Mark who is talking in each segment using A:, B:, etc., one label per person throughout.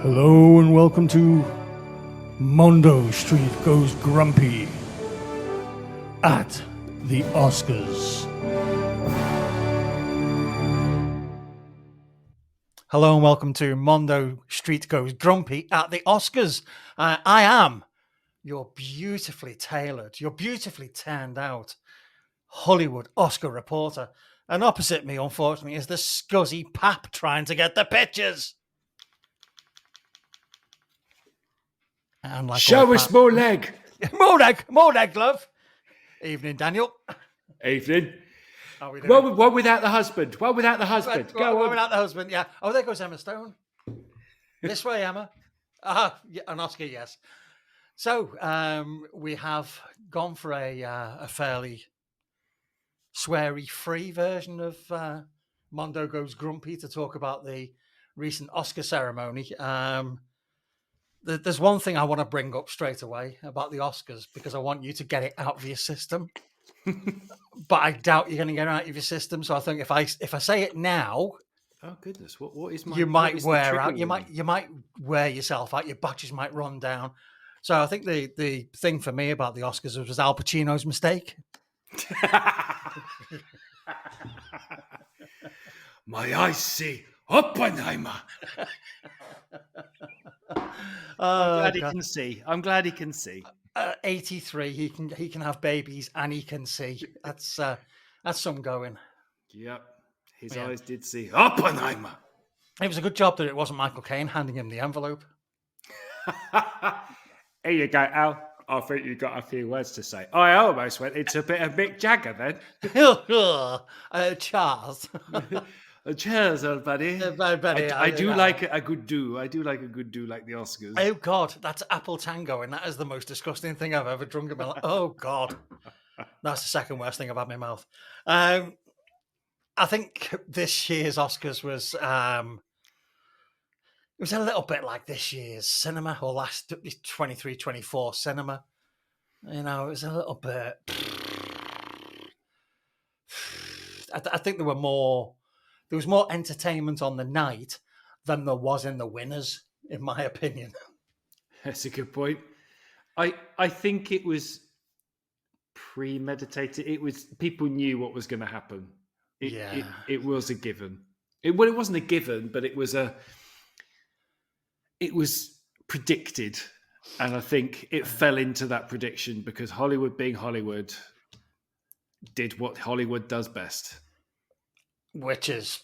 A: Hello and welcome to Mondo Street Goes Grumpy at the Oscars.
B: Hello and welcome to Mondo Street Goes Grumpy at the Oscars. I am your beautifully tailored, your beautifully turned out Hollywood Oscar reporter. And opposite me, unfortunately, is the scuzzy pap trying to get the pictures. And like
C: Show us more leg.
B: more leg, love. Evening, Daniel.
C: Evening.
B: How are we doing?
C: One without the husband. One without the husband. Go
B: One
C: on.
B: without the husband, yeah. Oh, there goes Emma Stone. This way, Emma. Yeah, an Oscar, yes. So we have gone for a fairly sweary-free version of Mondo Goes Grumpy to talk about the recent Oscar ceremony. There's one thing I want to bring up straight away about the Oscars because I want you to get it out of your system. But I doubt you're going to get it out of your system. So I think if I say it now,
C: Oh goodness, what is my?
B: you might wear out. You
C: warning?
B: might wear yourself out. Your batteries might run down. So I think the thing for me about the Oscars was Al Pacino's mistake.
C: My eyes see Oppenheimer. I'm glad he can see. I'm glad he can see.
B: 83, he can have babies and he can see. That's some going.
C: Yep, his eyes did see Oppenheimer.
B: It was a good job that it wasn't Michael Caine handing him the envelope.
C: Here you go, Al. I think you got a few words to say. I almost went into a bit of Mick Jagger then.
B: Charles.
C: Cheers, old buddy.
B: Buddy,
C: I do like a good do. I do like a good do, like the Oscars.
B: Oh God, that's apple tango, and that is the most disgusting thing I've ever drunk in my life. Oh God, that's the second worst thing I've had in my mouth. I think this year's Oscars was it was a little bit like this year's cinema or last 23-24 cinema. You know, it was a little bit. I think there was more entertainment on the night than there was in the winners, in my opinion.
C: That's a good point. I think it was premeditated. It was people knew what was going to happen. It was a given. It wasn't a given, but it was predicted, and I think it fell into that prediction because Hollywood, being Hollywood, did what Hollywood does best.
B: Which is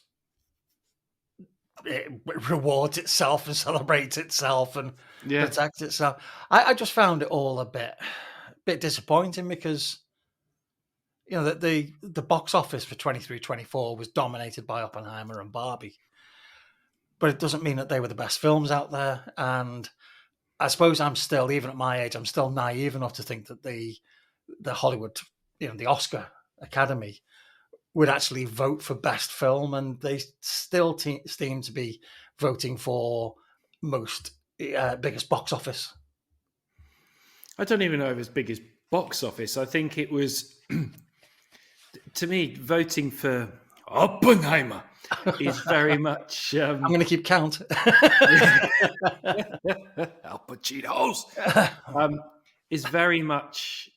B: it rewards itself and celebrates itself and protects itself. I just found it all a bit disappointing because you know the box office for 23-24 was dominated by Oppenheimer and Barbie, but it doesn't mean that they were the best films out there. And I suppose I'm still, even at my age, I'm still naive enough to think that the Hollywood, the Oscar Academy would actually vote for best film, and they still seem to be voting for most biggest box office.
C: I don't even know if it was biggest box office. I think it was, to me, voting for Oppenheimer is very much.
B: I'm going to keep count.
C: Al Pacino's is very much.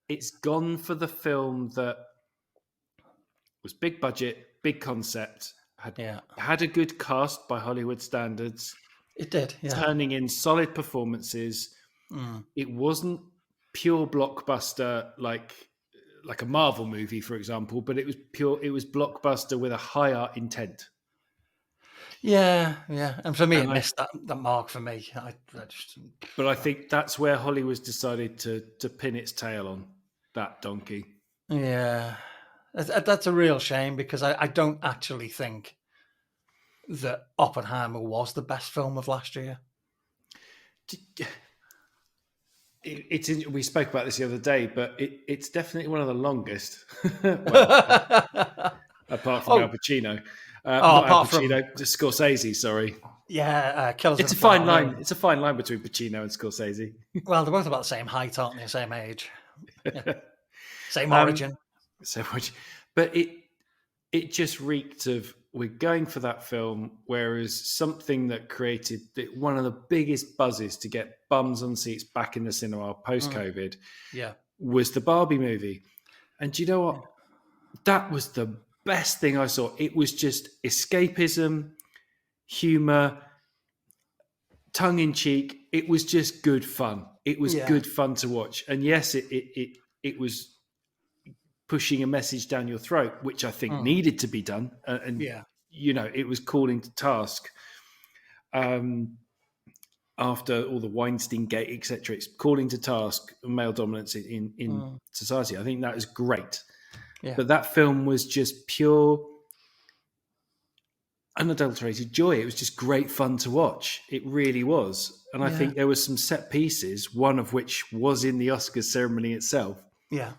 C: It's gone for the film that was big budget, big concept, had a good cast by Hollywood standards.
B: It did,
C: turning in solid performances. It wasn't pure blockbuster like a Marvel movie, for example, but it was blockbuster with a high art intent.
B: Yeah. And for me, it missed that mark for me.
C: But I think that's where Hollywood's decided to pin its tail on that donkey.
B: Yeah. That's a real shame because I don't actually think that Oppenheimer was the best film of last year.
C: We spoke about this the other day, but it's definitely one of the longest. Apart from Al Pacino. Apart from Scorsese, sorry.
B: Yeah, Killers
C: it's a fine line. It's a fine line between Pacino and Scorsese.
B: Well, they're both about the same height, aren't they? Same age, same origin.
C: So much, but it just reeked of we're going for that film, whereas something that created one of the biggest buzzes to get bums on seats back in the cinema post-COVID was the Barbie movie. And do you know what? That was the best thing I saw. It was just escapism, humor, tongue-in-cheek. It was just good fun. It was good fun to watch. And yes, it was pushing a message down your throat, which I think needed to be done. It was calling to task after all the Weinstein Gate, etc. It's calling to task male dominance in society. I think that is great. Yeah. But that film was just pure, unadulterated joy. It was just great fun to watch. It really was. And I think there were some set pieces, one of which was in the Oscars ceremony itself. Yeah.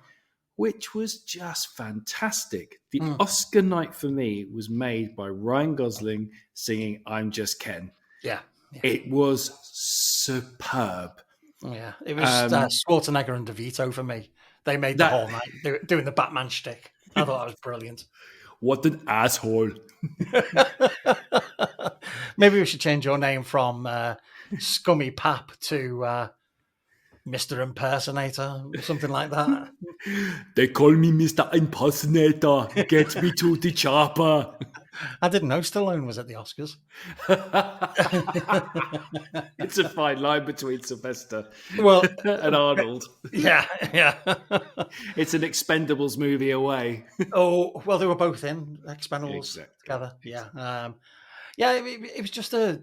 C: Which was just fantastic. The Oscar night for me was made by Ryan Gosling singing I'm Just Ken. Yeah. It was superb.
B: Yeah. It was Schwarzenegger and DeVito for me. They made the whole night doing the Batman shtick. I thought that was brilliant.
C: What an asshole.
B: Maybe we should change your name from Scummy Pap to Mr. Impersonator, something like that.
C: They call me Mr. Impersonator. Get me to the chopper.
B: I didn't know Stallone was at the Oscars.
C: It's a fine line between Sylvester and Arnold.
B: Yeah.
C: It's an Expendables movie away.
B: Oh, well, they were both in Expendables together. Yeah. It was just I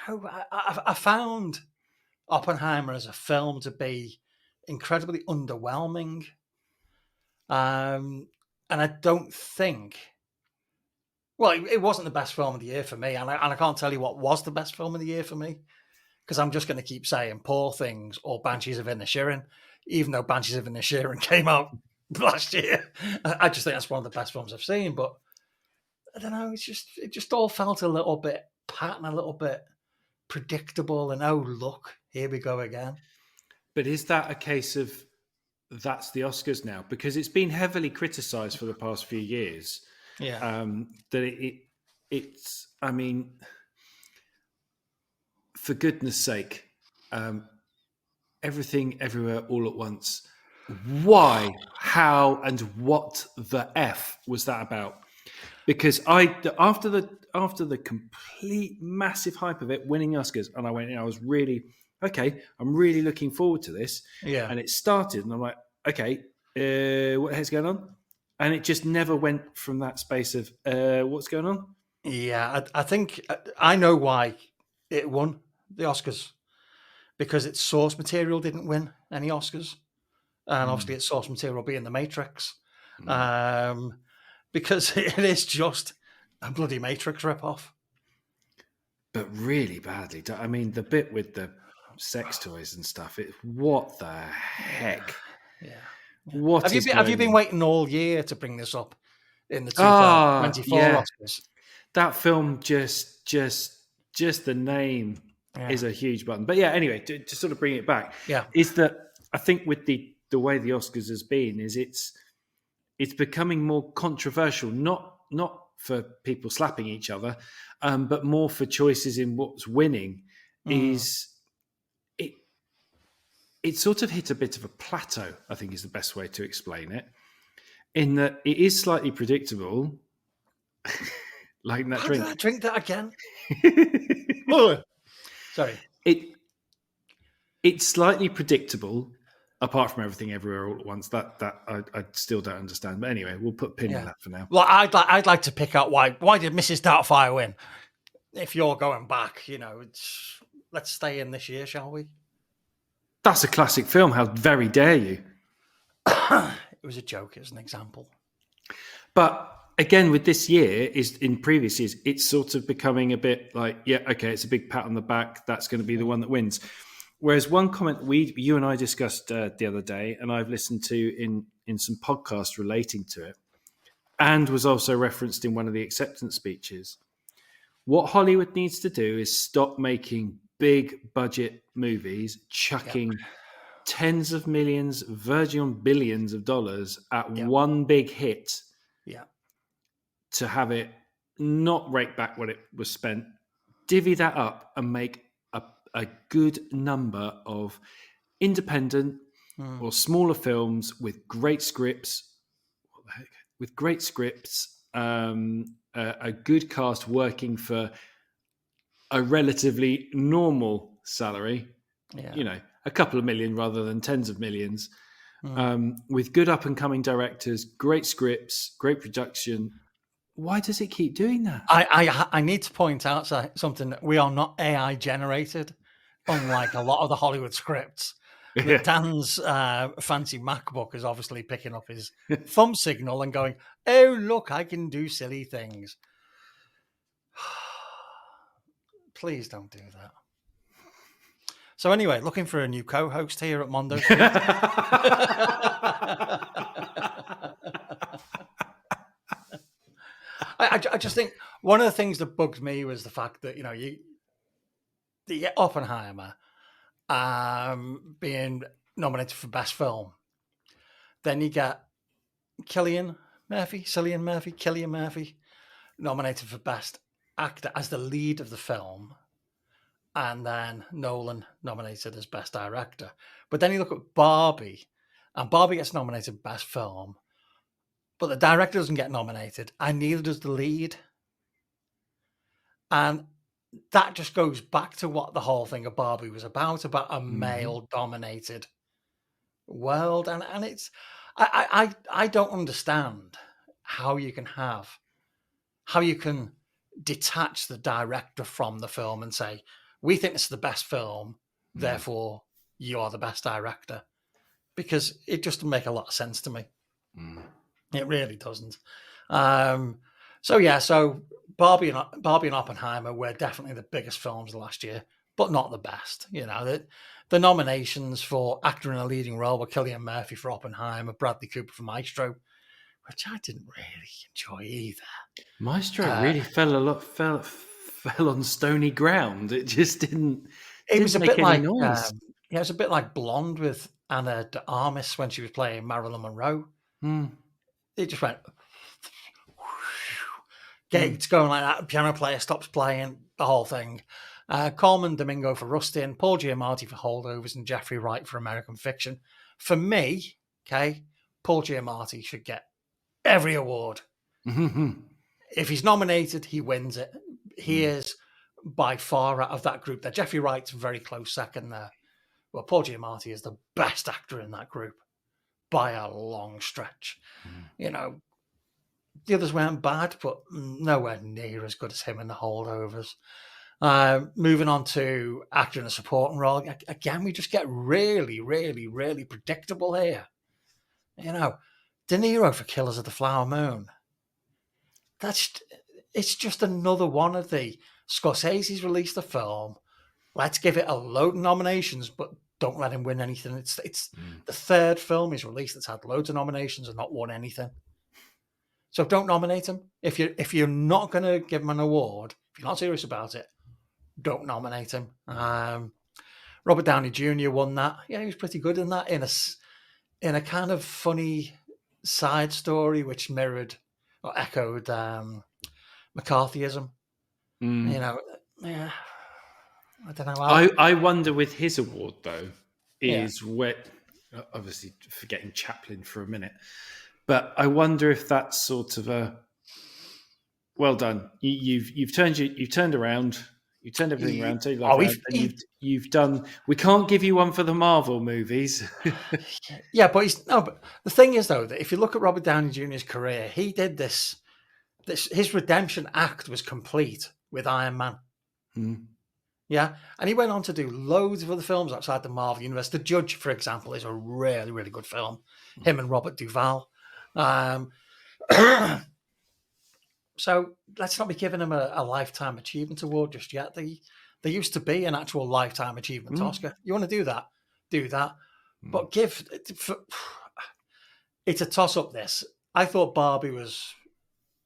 B: don't know. I found Oppenheimer as a film to be incredibly underwhelming. And I don't think... Well, it wasn't the best film of the year for me, and I can't tell you what was the best film of the year for me, because I'm just going to keep saying Poor Things or Banshees of Inisherin, even though Banshees of Inisherin came out last year. I just think that's one of the best films I've seen, but I don't know, it just all felt a little bit pat and a little bit predictable, and oh, look, here we go again.
C: But is that a case of that's the Oscars now? Because it's been heavily criticised for the past few years. Yeah. That it's, I mean, for goodness sake, everything, everywhere, all at once. Why, how, and what the F was that about? Because after the complete massive hype of it winning Oscars, and I went in, I was really, okay, I'm really looking forward to this. Yeah. And it started, and I'm like, okay, what the heck's going on? And it just never went from that space of what's going on.
B: Yeah, I think I know why it won the Oscars, because its source material didn't win any Oscars, and obviously its source material being The Matrix, because it is just a bloody Matrix ripoff.
C: But really badly. I mean, the bit with the sex toys and stuff. What the heck? Yeah.
B: Have you been waiting all year to bring this up in the 2024 Oscars?
C: That film just the name is a huge button. But yeah, anyway, to sort of bring it back, is that I think with the way the Oscars has been, is it's becoming more controversial, not for people slapping each other, but more for choices in what's winning. It sort of hit a bit of a plateau, I think is the best way to explain it, in that it is slightly predictable. Like that drink.
B: Did I drink that again? Sorry.
C: It's slightly predictable, apart from Everything Everywhere All at Once. That I still don't understand. But anyway, we'll put a pin in that for now.
B: Well, I'd like to pick out why did Mrs. Doubtfire win? If you're going back, let's stay in this year, shall we?
C: That's a classic film. How very dare you?
B: It was a joke. It was an example.
C: But again, with this year, in previous years, it's sort of becoming a bit like, it's a big pat on the back. That's going to be the one that wins. Whereas one comment you and I discussed the other day, and I've listened to in some podcasts relating to it, and was also referenced in one of the acceptance speeches. What Hollywood needs to do is stop making big budget movies, chucking tens of millions, verging on billions of dollars at one big hit. Yeah. to have it not rake back what it was spent, divvy that up and make a good number of independent or smaller films with great scripts. What the heck? With great scripts, a good cast working for a relatively normal salary, a couple of million rather than tens of millions, with good up and coming directors, great scripts, great production. Why does it keep doing that?
B: I need to point out something. We are not AI generated, unlike a lot of the Hollywood scripts. That Dan's fancy MacBook is obviously picking up his thumb signal and going, "Oh, look, I can do silly things." Please don't do that. So anyway, looking for a new co-host here at Mondo Street. I just think one of the things that bugged me was the fact that, you get Oppenheimer being nominated for Best Film. Then you get Cillian Murphy nominated for Best Actor as the lead of the film. And then Nolan nominated as Best Director. But then you look at Barbie, and Barbie gets nominated Best Film, but the director doesn't get nominated, and neither does the lead. And that just goes back to what the whole thing of Barbie was about a male-dominated world. And it's I don't understand how you can detach the director from the film and say, we think this is the best film, therefore you are the best director. Because it just doesn't make a lot of sense to me. It really doesn't. So Barbie and Oppenheimer were definitely the biggest films of last year, but not the best. The nominations for actor in a leading role were Cillian Murphy for Oppenheimer, Bradley Cooper for Maestro, which I didn't really enjoy either.
C: Maestro really fell on stony ground. It just didn't.
B: It was a bit like
C: noise.
B: it was a bit like Blonde with Anna de Armas when she was playing Marilyn Monroe. It just went. Gates going like that. Piano player stops playing. The whole thing. Coleman Domingo for Rustin, Paul Giamatti for Holdovers, and Jeffrey Wright for American Fiction. For me, Paul Giamatti should get every award. If he's nominated, he wins it. He is by far out of that group there. Jeffrey Wright's very close second there. Well, Paul Giamatti is the best actor in that group by a long stretch. The others weren't bad, but nowhere near as good as him in The Holdovers. Moving on to actor in a supporting role. Again, we just get really, really, really predictable here. De Niro for Killers of the Flower Moon. It's just another one of the Scorsese's released a film. Let's give it a load of nominations, but don't let him win anything. It's the third film he's released that's had loads of nominations and not won anything. So don't nominate him. If you're not going to give him an award, if you're not serious about it, don't nominate him. Robert Downey Jr. won that. Yeah, he was pretty good in that, in a kind of funny side story which mirrored or echoed McCarthyism. Yeah. I don't know.
C: I wonder with his award though, is where obviously forgetting Chaplin for a minute, but I wonder if that's sort of a well done. You've turned around. You turned everything around. You've done. We can't give you one for the Marvel movies.
B: Yeah, but but the thing is though that if you look at Robert Downey Jr.'s career, he did this. His redemption act was complete with Iron Man. Yeah, and he went on to do loads of other films outside the Marvel universe. The Judge, for example, is a really, really good film. Him and Robert Duvall. So let's not be giving him a Lifetime Achievement Award just yet. There used to be an actual Lifetime Achievement Oscar. You want to do that? Do that. But it's a toss-up, this. I thought Barbie was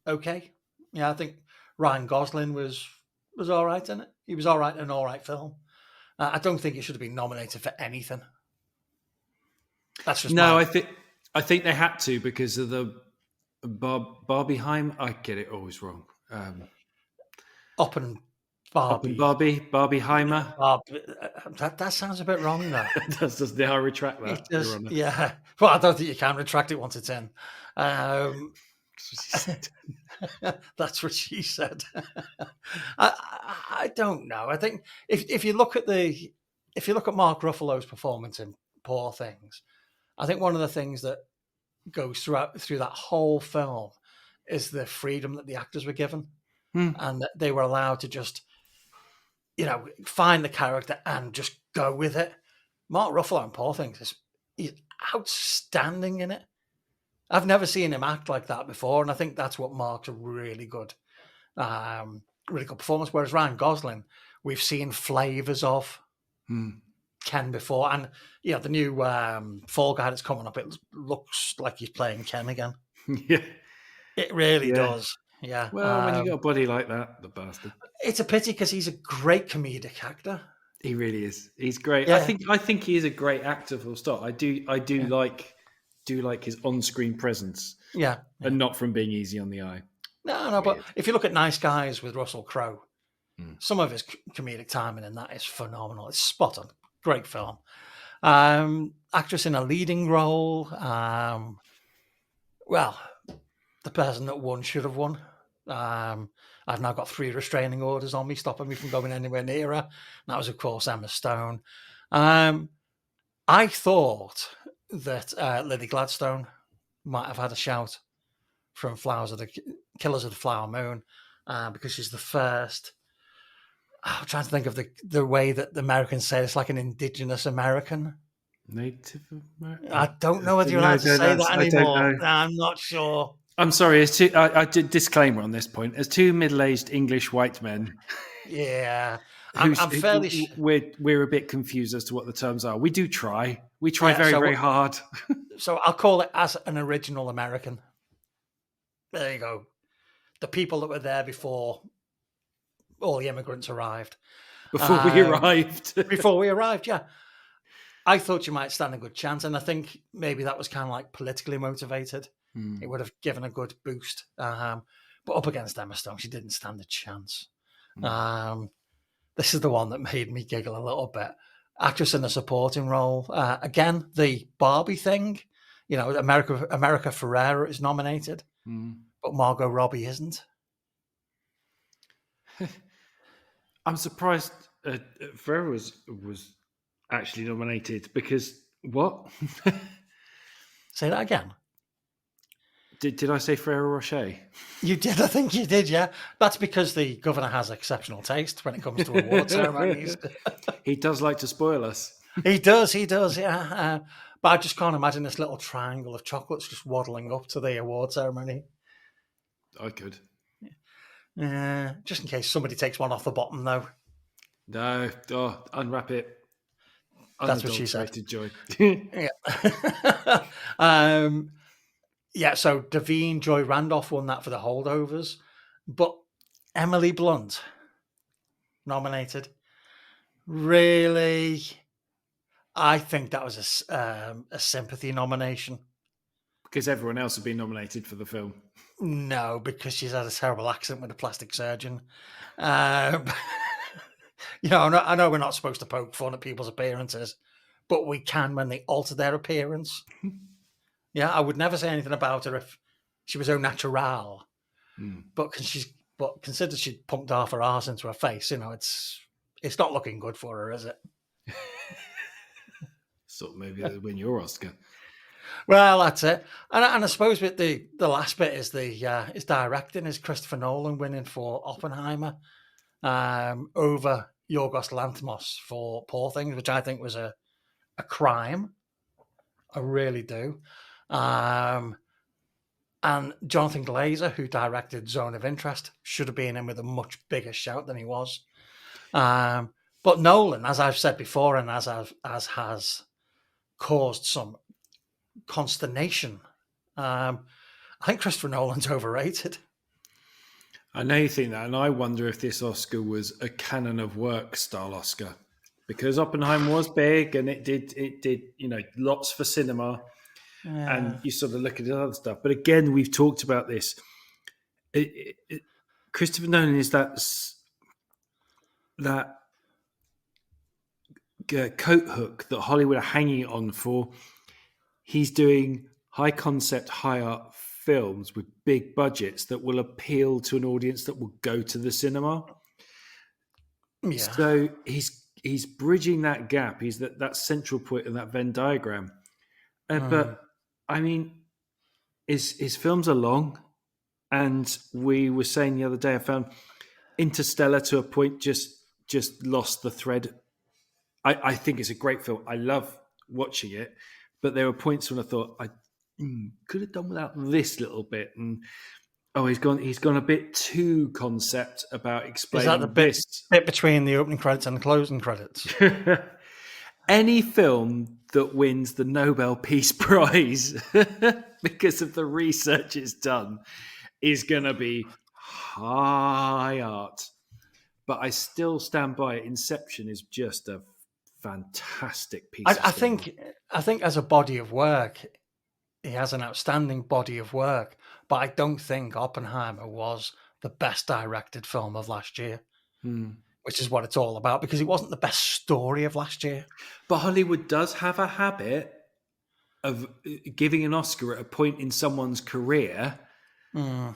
B: okay. Yeah, I think Ryan Gosling was all right in it. He was all right in an all right film. I don't think it should have been nominated for anything. That's just
C: I think they had to because of Barbieheim. I get it always wrong.
B: Oppen Barbie.
C: Barbieheimer.
B: That sounds a bit wrong, though.
C: does I retract that?
B: It does, yeah. Well, I don't think you can retract it once it's in. That's what she said. I don't know. I think if you look at Mark Ruffalo's performance in Poor Things, I think one of the things that goes through that whole film is the freedom that the actors were given, and that they were allowed to just, find the character and just go with it. Mark Ruffalo in Poor Things he's outstanding in it. I've never seen him act like that before, and I think that's what marks a really good performance. Whereas Ryan Gosling, we've seen flavors of Ken before, and the new Fall Guy that's coming up, it looks like he's playing Ken again.
C: Yeah,
B: it really does. Yeah.
C: Well, when you got a body like that, the bastard.
B: It's a pity because he's a great comedic actor.
C: He really is. He's great.
B: Yeah.
C: I think he is a great actor. Full stop. I do like his on-screen presence.
B: Yeah.
C: And not from being easy on the eye.
B: No. But if you look at Nice Guys with Russell Crowe, some of his comedic timing in that is phenomenal. It's spot on. Great film. Actress in a leading role. Well, the person that won should have won. I've now got 3 restraining orders on me, stopping me from going anywhere near her. That was, of course, Emma Stone. I thought that Lily Gladstone might have had a shout from Killers of the Flower Moon, because she's the first. I'm trying to think of the way that the Americans say it. It's like an indigenous American.
C: Native American?
B: I don't know whether you're allowed to say that anymore. I'm not sure.
C: I'm sorry. I did disclaimer on this point. As 2 middle-aged English white men,
B: yeah, I'm fairly.
C: We're a bit confused as to what the terms are. We do try. We try very hard.
B: So I'll call it as an original American. There you go. The people that were there before all the immigrants arrived.
C: Before we arrived.
B: Before we arrived, yeah. I thought you might stand a good chance, and I think maybe that was kind of like politically motivated. It would have given a good boost. But up against Emma Stone, she didn't stand a chance. This is the one that made me giggle a little bit. Actress in a supporting role. Again, the Barbie thing. America Ferrera is nominated, but Margot Robbie isn't.
C: I'm surprised Ferrera was actually nominated because what?
B: Say that again.
C: Did I say Ferrero Rocher?
B: You did. I think you did. Yeah, that's because the governor has exceptional taste when it comes to award ceremonies.
C: He does like to spoil us.
B: He does. Yeah. But I just can't imagine this little triangle of chocolates just waddling up to the award ceremony.
C: I could.
B: Just in case somebody takes one off the bottom, though.
C: No. Unwrap it.
B: That's what she said.
C: Joy.
B: Yeah. Yeah, so Davine Joy Randolph won that for The Holdovers, but Emily Blunt nominated. Really? I think that was a sympathy nomination.
C: Because everyone else had been nominated for the film.
B: No, because she's had a terrible accident with a plastic surgeon. I know we're not supposed to poke fun at people's appearances, but we can when they alter their appearance. Yeah, I would never say anything about her if she was au natural. But consider she'd pumped half her arse into her face. It's not looking good for her, is it?
C: So maybe they'll win your Oscar.
B: Well, that's it. And I suppose with the last bit is is directing, is Christopher Nolan winning for Oppenheimer over Yorgos Lanthimos for Poor Things, which I think was a crime. I really do. And Jonathan Glazer, who directed Zone of Interest, should have been in with a much bigger shout than he was. But Nolan, as I've said before, and as has caused some consternation, I think Christopher Nolan's overrated.
C: I know you think that, and I wonder if this Oscar was a canon of work style Oscar, because Oppenheimer was big and it did lots for cinema. and you sort of look at the other stuff. But again, we've talked about this. Christopher Nolan is that coat hook that Hollywood are hanging it on for. He's doing high concept, high art films with big budgets that will appeal to an audience that will go to the cinema. Yeah. So he's bridging that gap. He's that central point in that Venn diagram. But I mean, his films are long, and we were saying the other day, I found Interstellar to a point just lost the thread. I think it's a great film. I love watching it, but there were points when I thought I could have done without this little bit. And he's gone a bit too concept about explaining.
B: Is that the bit between the opening credits and the closing credits?
C: Any film that wins the Nobel Peace Prize because of the research it's done is going to be high art. But I still stand by it. Inception is just a fantastic piece.
B: I think as a body of work, he has an outstanding body of work. But I don't think Oppenheimer was the best directed film of last year, which is what it's all about, because it wasn't the best story of last year.
C: But Hollywood does have a habit of giving an Oscar at a point in someone's career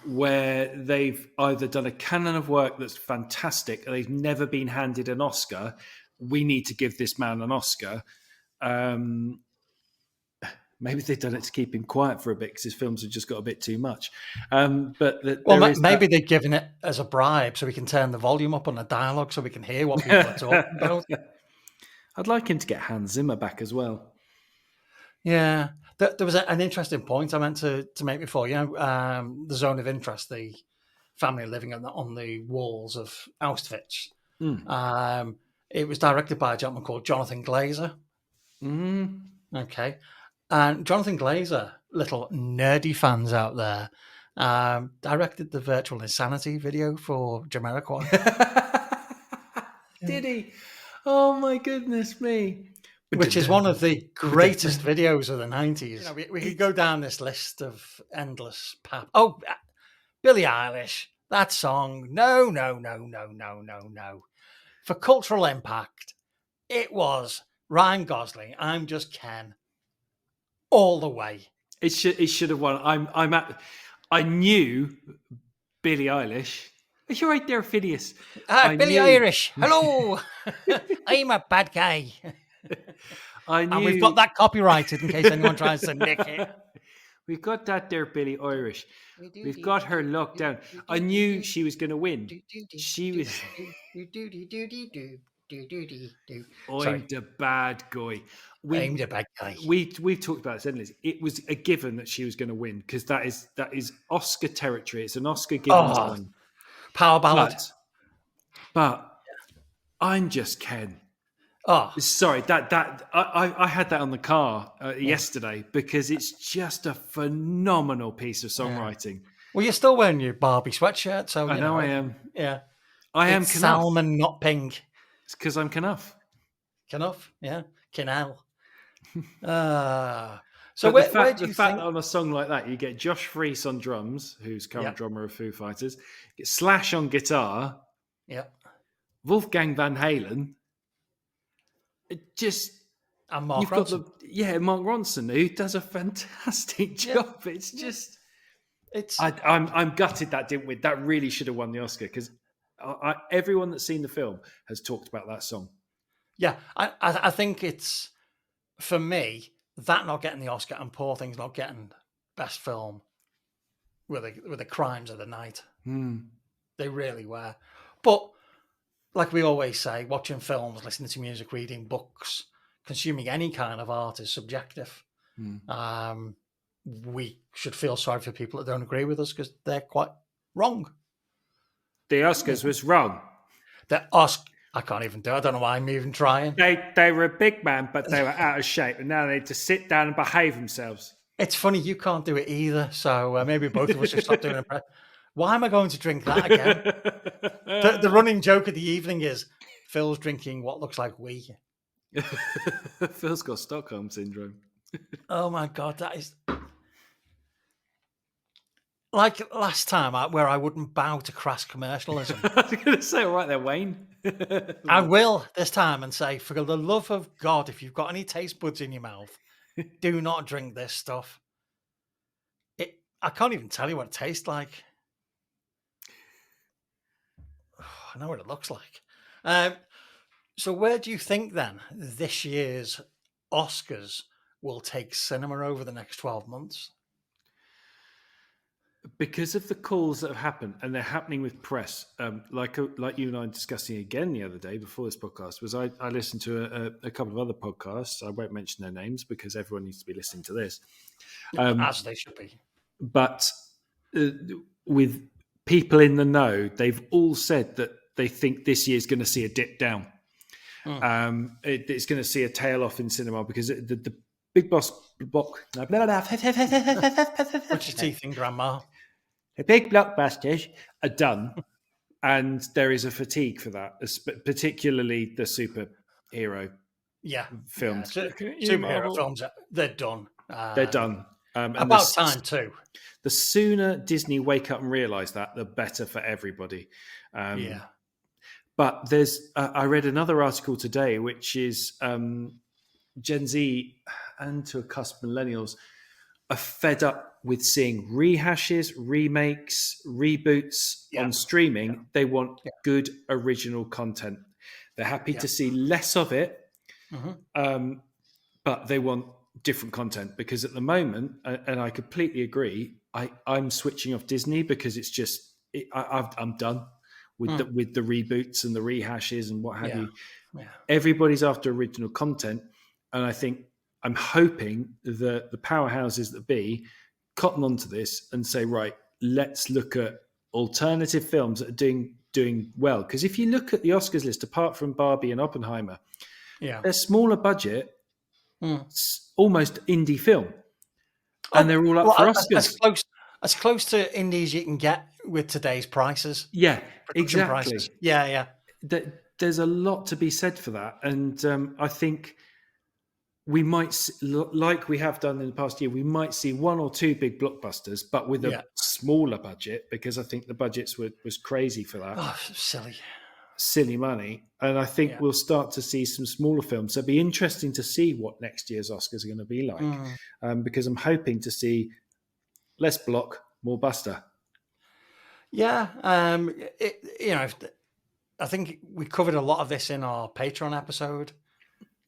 C: where they've either done a canon of work that's fantastic, or they've never been handed an Oscar. We need to give this man an Oscar. Maybe they've done it to keep him quiet for a bit because his films have just got a bit too much.
B: Maybe they've given it as a bribe so we can turn the volume up on the dialogue so we can hear what people are talking about.
C: I'd like him to get Hans Zimmer back as well.
B: Yeah. There was an interesting point I meant to make before. The zone of interest, the family living on the walls of Auschwitz. It was directed by a gentleman called Jonathan Glazer. Okay. And Jonathan Glazer, little nerdy fans out there, directed the Virtual Insanity video for Jamiroquai.
C: Did he? Oh my goodness me.
B: Which is one of the greatest videos of the 90s. We could go down this list of endless pap. Oh, Billie Eilish, that song. No. For cultural impact, it was Ryan Gosling, I'm Just Ken, all the way.
C: It should have won. I knew Billie Eilish. You're right there, Phineas.
B: Billie Irish. Hello. I'm a bad guy. And we've got that copyrighted in case anyone tries to nick it.
C: We've got that there, Billie Irish. We've got her locked down. I knew she was going to win. She was. I'm the bad guy.
B: I'm the bad guy.
C: We've talked about this endlessly. It was a given that she was going to win because that is Oscar territory. It's an Oscar given song.
B: Power ballad.
C: But I'm Just Ken.
B: Oh,
C: sorry. I had that on the car yesterday because it's just a phenomenal piece of songwriting.
B: Well, you're still wearing your Barbie sweatshirt, so
C: I know I am.
B: Yeah,
C: I am.
B: Salmon, not pink.
C: It's because I'm Knuff.
B: Knuff, yeah, Kinel.
C: So where do you think that on a song like that you get Josh Freese on drums, who's current drummer of Foo Fighters, get Slash on guitar, Wolfgang Van Halen. It just
B: and Mark Ronson.
C: Mark Ronson, who does a fantastic job. It's I'm gutted that didn't win. That really should have won the Oscar because everyone that's seen the film has talked about that song. Yeah,
B: I think it's, for me, that not getting the Oscar and Poor Things not getting Best Film were the crimes of the night. They really were. But like we always say, watching films, listening to music, reading books, consuming any kind of art is subjective. We should feel sorry for people that don't agree with us because they're quite wrong.
C: The Oscars was wrong.
B: I can't even do it. I don't know why I'm even trying.
C: They were a big man, but they were out of shape, and now they need to sit down and behave themselves.
B: It's funny, you can't do it either, so maybe both of us should stop doing it. Why am I going to drink that again? The running joke of the evening is Phil's drinking what looks like wee.
C: Phil's got Stockholm syndrome.
B: Oh my God, that is like last time where I wouldn't bow to crass commercialism.
C: I was going to say, all right there, Wayne.
B: I will this time and say, for the love of God, if you've got any taste buds in your mouth, do not drink this stuff. I can't even tell you what it tastes like. I know what it looks like. So where do you think then this year's Oscars will take cinema over the next 12 months?
C: Because of the calls that have happened, and they're happening with press, like you and I discussing again the other day before this podcast, was I listened to a couple of other podcasts. I won't mention their names because everyone needs to be listening to this.
B: As they should be.
C: But with people in the know, they've all said that they think this year's going to see a dip down. It's going to see a tail off in cinema because the big boss block.
B: Put your teeth in, Grandma.
C: The big blockbusters are done, and there is a fatigue for that, particularly the superhero films.
B: Yeah. Superhero films, they're done.
C: They're done.
B: About time too.
C: The sooner Disney wake up and realise that, the better for everybody. But there's, I read another article today, which is Gen Z and to a cusp millennials are fed up with seeing rehashes, remakes, reboots on streaming. Yeah. They want good original content. They're happy to see less of it, but they want different content because at the moment, and I completely agree, I'm switching off Disney because it's just I'm done with the reboots and the rehashes and what have you. Yeah. Everybody's after original content, and I think I'm hoping that the powerhouses that be cotton onto this and say, right, let's look at alternative films that are doing well. Because if you look at the Oscars list, apart from Barbie and Oppenheimer, they're smaller budget, almost indie film, and they're all up for Oscars.
B: As close to indies you can get with today's prices.
C: Yeah, exactly.
B: Prices. Yeah.
C: There's a lot to be said for that, and I think we might, like we have done in the past year, we might see one or two big blockbusters, but with a smaller budget, because I think the budgets was crazy for that.
B: Oh,
C: silly money. And I think we'll start to see some smaller films. So it'll be interesting to see what next year's Oscars are going to be like, because I'm hoping to see less block, more buster.
B: Yeah. I think we covered a lot of this in our Patreon episode,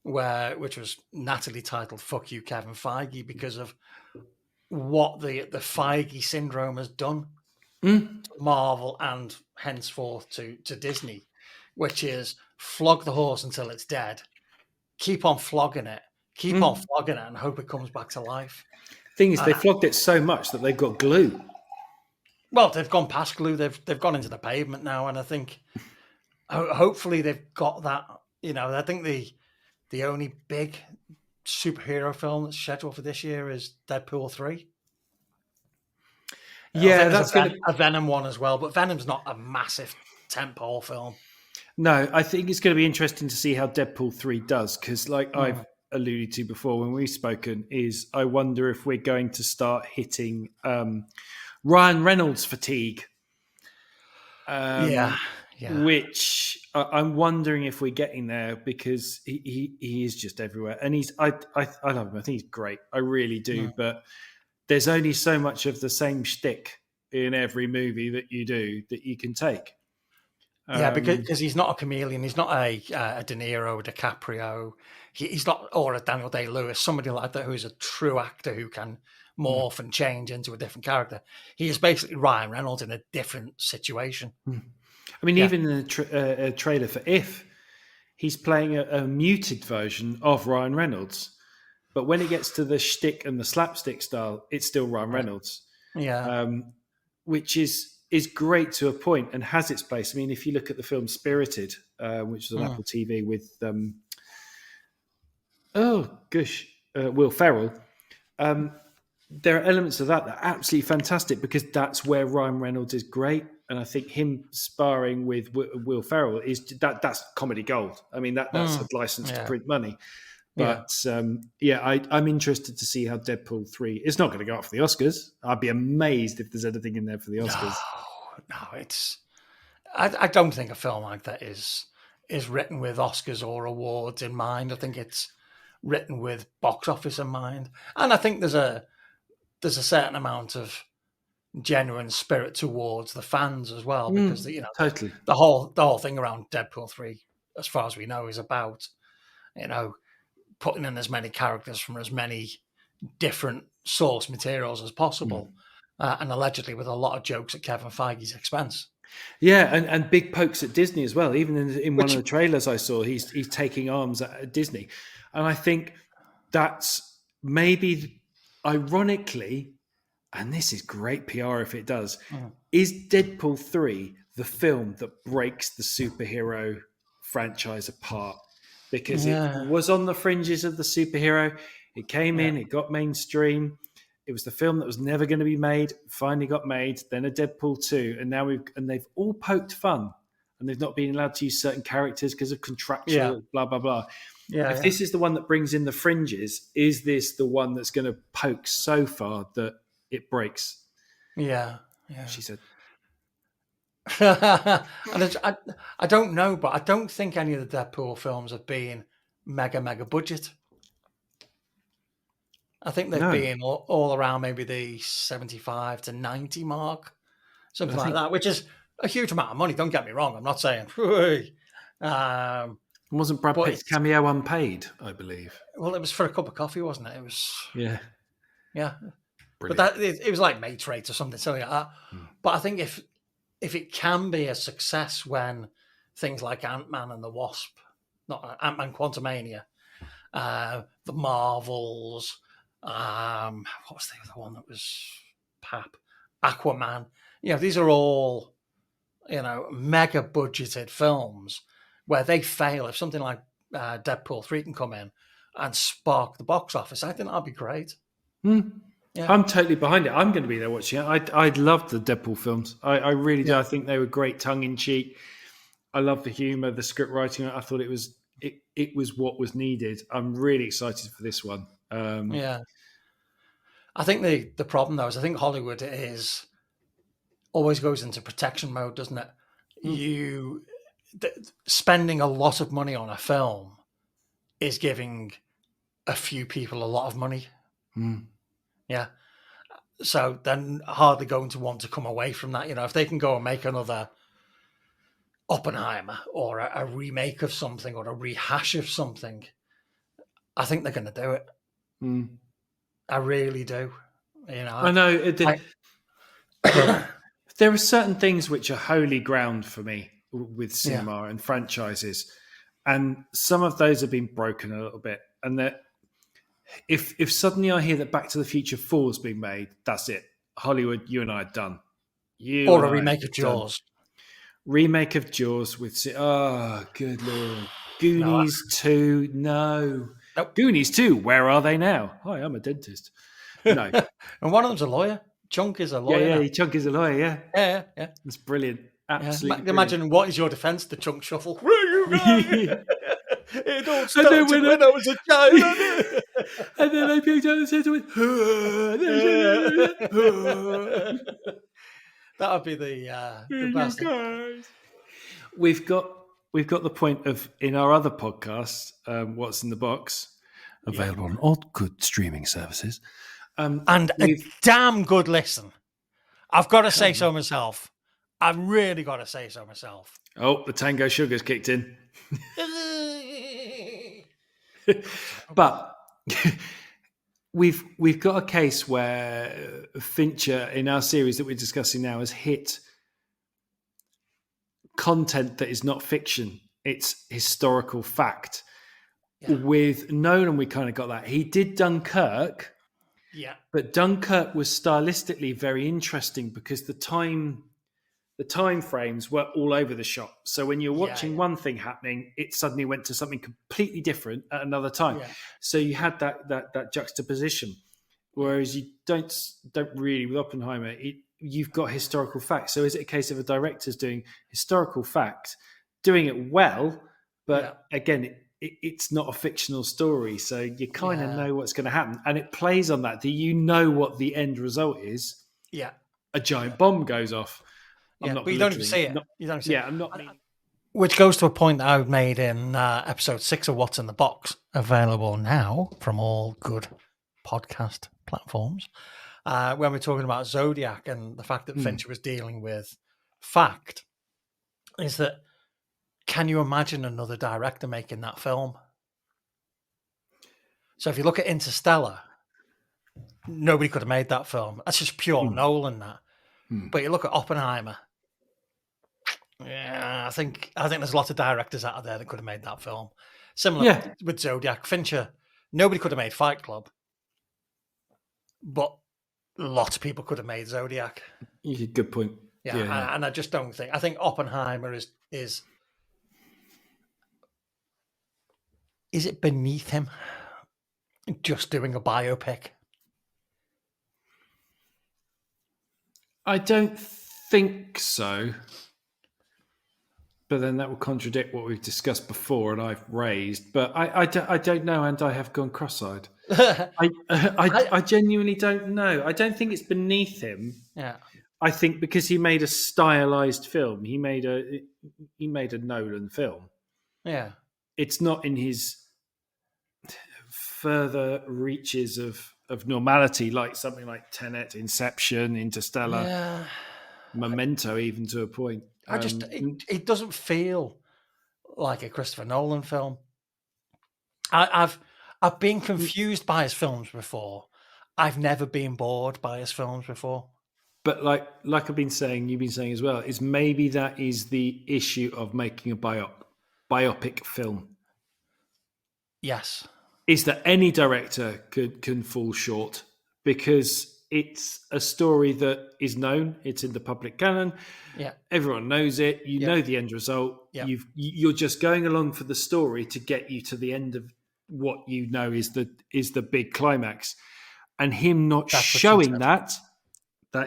B: which was nattily titled "Fuck You, Kevin Feige," because of what the Feige syndrome has done to Marvel and henceforth to Disney, which is flog the horse until it's dead, keep on flogging it, and hope it comes back to life.
C: Thing is, they flogged it so much that they've got glue.
B: Well, they've gone past glue. They've gone into the pavement now, and I think hopefully they've got that. I think the only big superhero film that's scheduled for this year is Deadpool 3.
C: Yeah, that's
B: a Venom one as well, but Venom's not a massive tentpole film.
C: No, I think it's going to be interesting to see how Deadpool 3 does, because like I've alluded to before when we've spoken, is I wonder if we're going to start hitting Ryan Reynolds fatigue. Which I'm wondering if we're getting there, because he is just everywhere, and I love him. I think he's great. I really do. But there's only so much of the same shtick in every movie that you do that you can take.
B: Because he's not a chameleon. He's not a De Niro, DiCaprio. He's not, or a Daniel Day-Lewis, somebody like that who's a true actor who can morph and change into a different character. He is basically Ryan Reynolds in a different situation.
C: I mean, even in the trailer for If, he's playing a muted version of Ryan Reynolds. But when it gets to the shtick and the slapstick style, it's still Ryan Reynolds.
B: Yeah.
C: Which is great to a point and has its place. I mean, if you look at the film Spirited, which was on Apple TV with, Will Ferrell, there are elements of that are absolutely fantastic, because that's where Ryan Reynolds is great. And I think him sparring with Will Ferrell that's comedy gold. I mean, that's a license to print money. But I'm interested to see how Deadpool 3. It's not going to go up for the Oscars. I'd be amazed if there's anything in there for the Oscars.
B: No, it's. I don't think a film like that is written with Oscars or awards in mind. I think it's written with box office in mind, and I think there's a certain amount of genuine spirit towards the fans as well, because
C: totally
B: the whole thing around Deadpool 3, as far as we know, is about putting in as many characters from as many different source materials as possible, and allegedly with a lot of jokes at Kevin Feige's expense.
C: Yeah, and big pokes at Disney as well. Even in one of the trailers I saw, he's taking arms at Disney, and I think that's maybe ironically, and this is great PR if it does, is Deadpool 3 the film that breaks the superhero franchise apart? Because it was on the fringes of the superhero. It came in, it got mainstream. It was the film that was never going to be made, finally got made, then a Deadpool 2, and now they've all poked fun, and they've not been allowed to use certain characters because of contractual blah, blah, blah. If this is the one that brings in the fringes, is this the one that's going to poke so far that it breaks?
B: Yeah.
C: She said.
B: And I don't know, but I don't think any of the Deadpool films have been mega budget. I think they've been all around maybe the 75 to 90 mark, something like that, which is a huge amount of money. Don't get me wrong. I'm not saying.
C: Wasn't Brad Pitt's cameo unpaid, I believe?
B: Well, it was for a cup of coffee, wasn't it? It was.
C: Yeah.
B: Brilliant. But it was like Mates Rate or something silly like that. But I think if it can be a success when things like Ant-Man and the Wasp, not Ant-Man Quantumania, the Marvels, what was the other one that was Aquaman? These are all, mega budgeted films where they fail. If something like Deadpool 3 can come in and spark the box office, I think that'd be great.
C: Yeah. I'm totally behind it. I'm going to be there watching it. I loved the Deadpool films. I really do. I think they were great tongue-in-cheek. I love the humour, the script writing. I thought it was what was needed. I'm really excited for this one.
B: I think the problem, though, is I think Hollywood always goes into protection mode, doesn't it? Spending a lot of money on a film is giving a few people a lot of money. Yeah. So then hardly going to want to come away from that. If they can go and make another Oppenheimer or a remake of something or a rehash of something, I think they're going to do it. I really do.
C: I know. There are certain things which are holy ground for me with cinema and franchises. And some of those have been broken a little bit. And that if suddenly I hear that Back to the Future 4 has been made, that's it. Hollywood, you and I are done.
B: Or a remake of Jaws.
C: Remake of Jaws with... Oh, good Lord. Goonies 2, no.
B: Nope.
C: Goonies 2, where are they now? Hi, I'm a dentist. No.
B: And one of them's a lawyer. Chunk is a lawyer.
C: Yeah, Chunk is a lawyer, yeah.
B: Yeah.
C: That's brilliant. Absolutely brilliant.
B: Imagine, what is your defence? The Chunk shuffle. Where you going? It all started when I was a child.
C: And then I picked up the center with...
B: That would be the best.
C: We've got the point of, in our other podcast, What's in the Box, available on all good streaming services.
B: And a damn good listen. I've got to say so myself. I've really got to say so myself.
C: Oh, the Tango Sugar's kicked in. But we've got a case where Fincher, in our series that we're discussing now, has hit content that is not fiction. It's historical fact. With Nolan, we kind of got that. He did Dunkirk.
B: Yeah.
C: But Dunkirk was stylistically very interesting because the time frames were all over the shop. So when you're watching one thing happening, it suddenly went to something completely different at another time. Yeah. So you had that juxtaposition. Whereas you don't really with Oppenheimer, you've got historical fact. So is it a case of a director's doing historical fact, doing it well, but again, it's not a fictional story, so you kind of know what's going to happen, and it plays on that. Do you know what the end result is?
B: Yeah,
C: a giant bomb goes off.
B: yeah,
C: I'm not
B: but you don't even
C: belittling.
B: see it. You don't see it.
C: I'm not.
B: Which goes to a point that I've made in episode 6 of What's in the Box, available now from all good podcast platforms, when we're talking about Zodiac and the fact that Fincher was dealing with fact, is that, can you imagine another director making that film? So if you look at Interstellar, nobody could have made that film. That's just pure Nolan, that. But you look at Oppenheimer, yeah, I think there's a lot of directors out there that could have made that film. Similar with Zodiac. Fincher, nobody could have made Fight Club, but lots of people could have made Zodiac.
C: Good point.
B: Yeah. And I just don't think. I think Oppenheimer is it beneath him just doing a biopic?
C: I don't think so. But then that would contradict what we've discussed before and I've raised. But I don't know, and I have gone cross-eyed. I genuinely don't know. I don't think it's beneath him.
B: Yeah.
C: I think because he made a stylized film, he made a Nolan film.
B: Yeah.
C: It's not in his further reaches of normality, like something like Tenet, Inception, Interstellar, Memento, even to a point.
B: It doesn't feel like a Christopher Nolan film. I've been confused by his films before. I've never been bored by his films before.
C: But like I've been saying, you've been saying as well, is maybe that is the issue of making a biopic film.
B: Yes.
C: Is that any director can fall short because it's a story that is known. It's in the public canon.
B: Yeah,
C: everyone knows it. You know the end result.
B: Yeah.
C: You're just going along for the story to get you to the end of what you know is the big climax. And him not showing that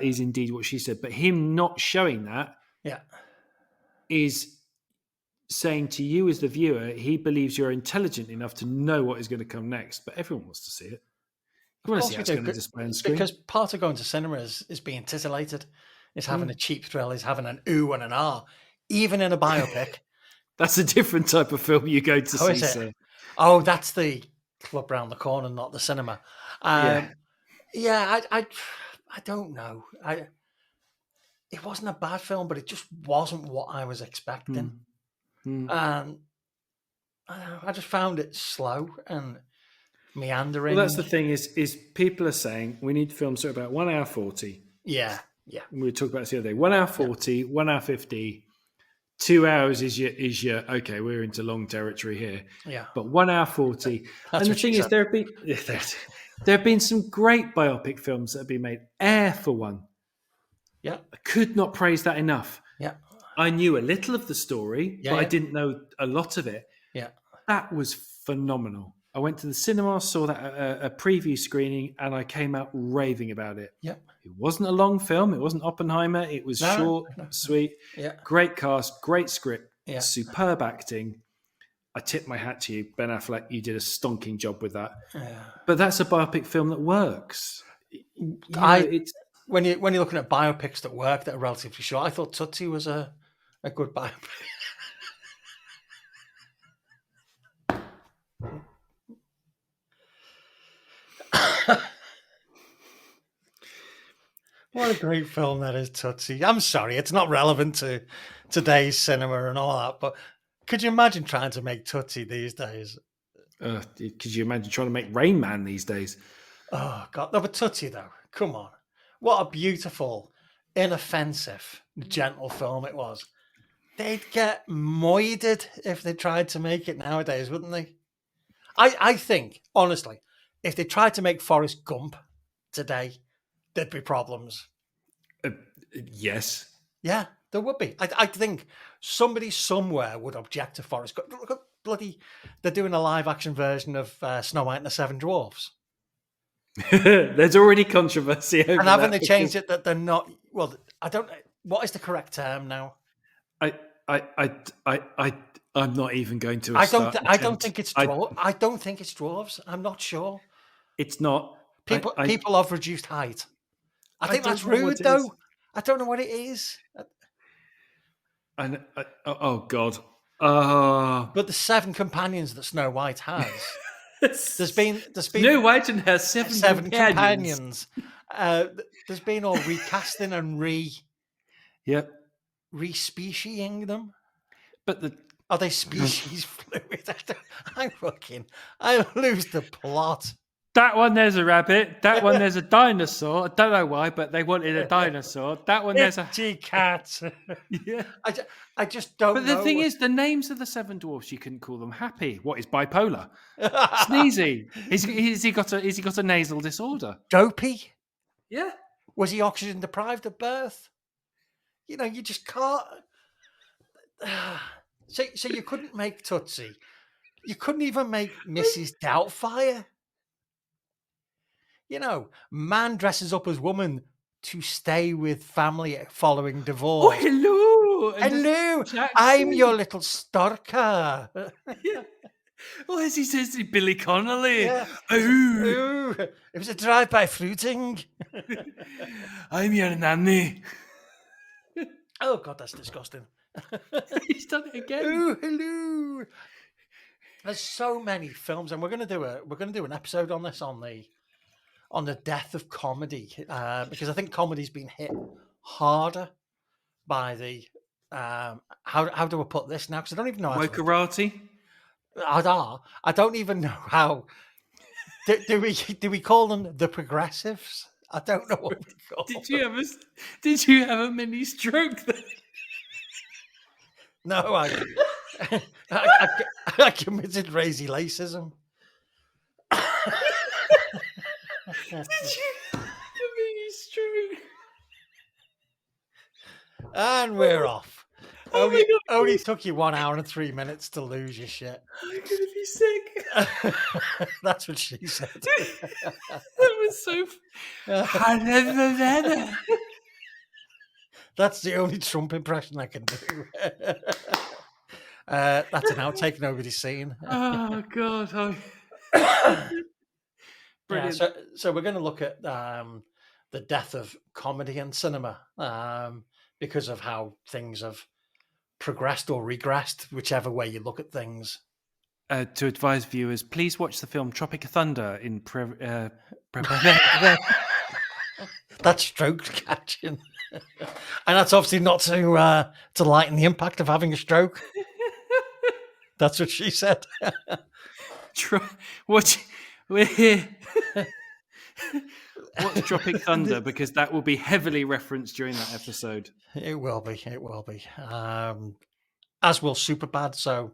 C: is indeed what she said. But him not showing that, is saying to you as the viewer, he believes you're intelligent enough to know what is going to come next. But everyone wants to see it. You want to see how it's going to display on screen.
B: Because part of going to cinema is being titillated, is having a cheap thrill, is having an ooh and an ah, even in a biopic.
C: That's a different type of film you go to see, sir.
B: Oh, that's the club round the corner, not the cinema. I don't know. It wasn't a bad film, but it just wasn't what I was expecting. I just found it slow and meandering.
C: Well, that's the thing is people are saying we need films that are about 1 hour 40.
B: Yeah.
C: We were talking about this the other day. 1 hour 40, 1 hour 50. 2 hours is your okay, we're into long territory here.
B: Yeah.
C: But 1 hour 40. And the thing is, there have been some great biopic films that have been made. Air, for one.
B: Yeah.
C: I could not praise that enough.
B: Yeah.
C: I knew a little of the story, but I didn't know a lot of it.
B: Yeah.
C: That was phenomenal. I went to the cinema, saw that a preview screening, and I came out raving about it.
B: Yeah.
C: It wasn't a long film. It wasn't Oppenheimer. It was short, sweet, great cast, great script, superb acting. I tip my hat to you, Ben Affleck. You did a stonking job with that. Yeah. But that's a biopic film that works.
B: When you're looking at biopics that work, that are relatively short, I thought Tootsie was a good biopic. What a great film that is, Tootsie. I'm sorry, it's not relevant to today's cinema and all that, but could you imagine trying to make Tootsie these days?
C: Could you imagine trying to make Rain Man these days?
B: Oh, God. No, but Tootsie, though, come on. What a beautiful, inoffensive, gentle film it was. They'd get moided if they tried to make it nowadays, wouldn't they? I think, honestly, if they tried to make Forrest Gump today, there'd be problems.
C: Yes.
B: Yeah, there would be. I think somebody somewhere would object to Forrest Gump. Look at they're doing a live action version of Snow White and the Seven Dwarfs.
C: There's already controversy over
B: and haven't they changed it that they're not? Well, I don't know. What is the correct term now?
C: I I'm not even going to.
B: I don't think it's dwarves. I don't think it's dwarves. I'm not sure.
C: It's not.
B: People of reduced height. I think that's rude, though. I don't know what it is.
C: Oh God.
B: But the 7 companions that Snow White has. There's been
C: Snow White and her 7 companions.
B: There's been all recasting and re-speciesing them.
C: But
B: are they species fluid? I lose the plot.
C: That one there's a rabbit. That one there's a dinosaur. I don't know why, but they wanted a dinosaur. That one there's a
B: cat. Yeah, I just don't.
C: But the thing is, the names of the 7 dwarfs, you couldn't call them Happy. What is bipolar? Sneezy. Is he got a nasal disorder?
B: Dopey.
C: Yeah.
B: Was he oxygen deprived at birth? You just can't. So you couldn't make Tootsie. You couldn't even make Mrs. Doubtfire. Man dresses up as woman to stay with family following divorce.
C: Oh, hello.
B: Hello. I'm your little Storker.
C: Yeah. Oh, as he says to Billy Connolly.
B: Yeah.
C: Oh.
B: It was a drive-by fruiting.
C: I'm your nanny.
B: Oh, God, that's disgusting.
C: He's done it again.
B: Oh, hello. There's so many films, and we're going to do an episode on this on the death of comedy, because I think comedy's been hit harder by the how do I put this now? Because I don't even know how
C: Wokerati.
B: I don't even know how. Do we call them the progressives? I don't know what we call them.
C: Did you have a mini stroke then?
B: No, I committed crazy racism.
C: Did you have a mini stroke?
B: And we're off.
C: Oh my God.
B: Only took you 1 hour and 3 minutes to lose your shit.
C: I'm going to be sick.
B: That's what she said.
C: That was so...
B: That's the only Trump impression I can do. That's an outtake nobody's seen.
C: Oh, God. Brilliant.
B: Yeah, so we're going to look at the death of comedy and cinema because of how things have progressed or regressed, whichever way you look at things.
C: To advise viewers, please watch the film Tropic Thunder in
B: That's stroke catching. And that's obviously not to lighten the impact of having a stroke. That's what she said.
C: Watch Tropic Thunder, because that will be heavily referenced during that episode.
B: It will be. As will Superbad. So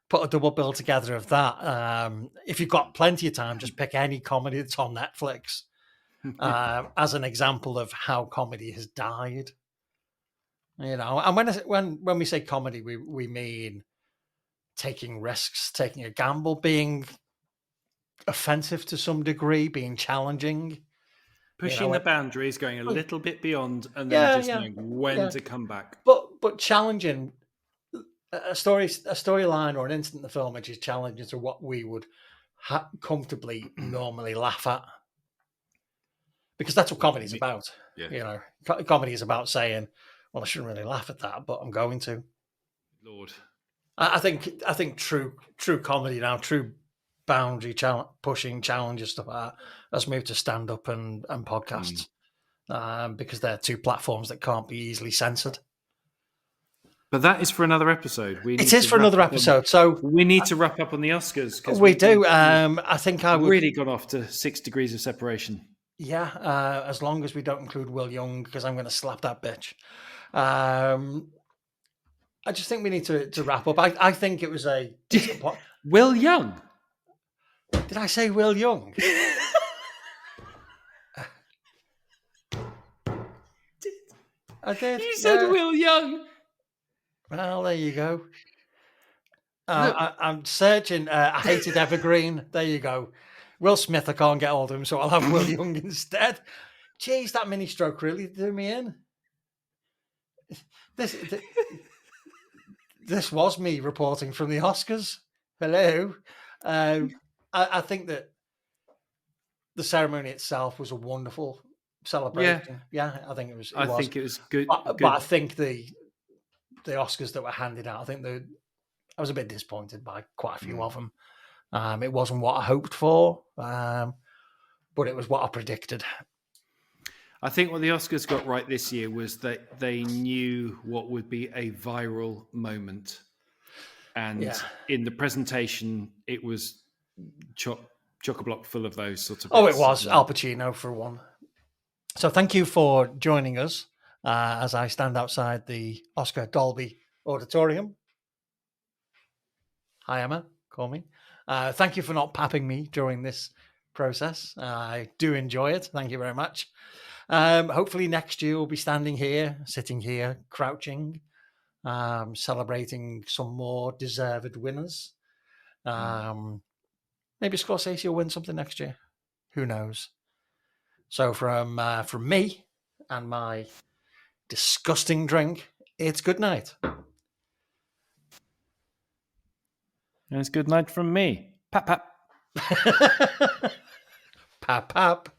B: put a double bill together of that. If you've got plenty of time, just pick any comedy that's on Netflix as an example of how comedy has died. And when we say comedy, we mean taking risks, taking a gamble, being offensive to some degree, being challenging,
C: pushing the boundaries, going a little bit beyond, and then knowing when to come back.
B: But challenging a storyline or an instant in the film which is challenging to what we would comfortably normally laugh at, because that's what comedy is about. Yeah. Comedy is about saying, "Well, I shouldn't really laugh at that, but I'm going to."
C: Lord,
B: I think true comedy now, true boundary pushing challenges, stuff like that, has moved to stand up and podcasts because they're 2 platforms that can't be easily censored.
C: But that is for another episode.
B: It is for another episode. So
C: we need to wrap up on the Oscars.
B: We do. I think I would
C: really gone off to 6 degrees of separation.
B: Yeah, as long as we don't include Will Young, because I'm going to slap that bitch. I just think we need to wrap up. I think it was a
C: Will Young.
B: Did I say Will Young? I did.
C: You said Will Young.
B: Well, there you go. I'm searching. I hated Evergreen. There you go. Will Smith, I can't get hold of him, so I'll have Will Young instead. Jeez, that mini stroke really threw me in. this was me reporting from the Oscars. Hello. I think that the ceremony itself was a wonderful celebration. Yeah, I think it was.
C: I think it was good.
B: But I think the Oscars that were handed out, I was a bit disappointed by quite a few of them. It wasn't what I hoped for, but it was what I predicted.
C: I think what the Oscars got right this year was that they knew what would be a viral moment. And in the presentation, it was chock-a-block full of those sort of bits.
B: Oh, it was. Al Pacino, for one. So thank you for joining us as I stand outside the Oscar Dolby Auditorium. Hi, Emma. Call me. Thank you for not papping me during this process. I do enjoy it. Thank you very much. Hopefully next year we'll be standing here, sitting here, crouching, celebrating some more deserved winners. Maybe Scorsese will win something next year. Who knows? So from me and my disgusting drink, it's good night.
C: And it's good night from me. Pap, pap.
B: Pap, pap.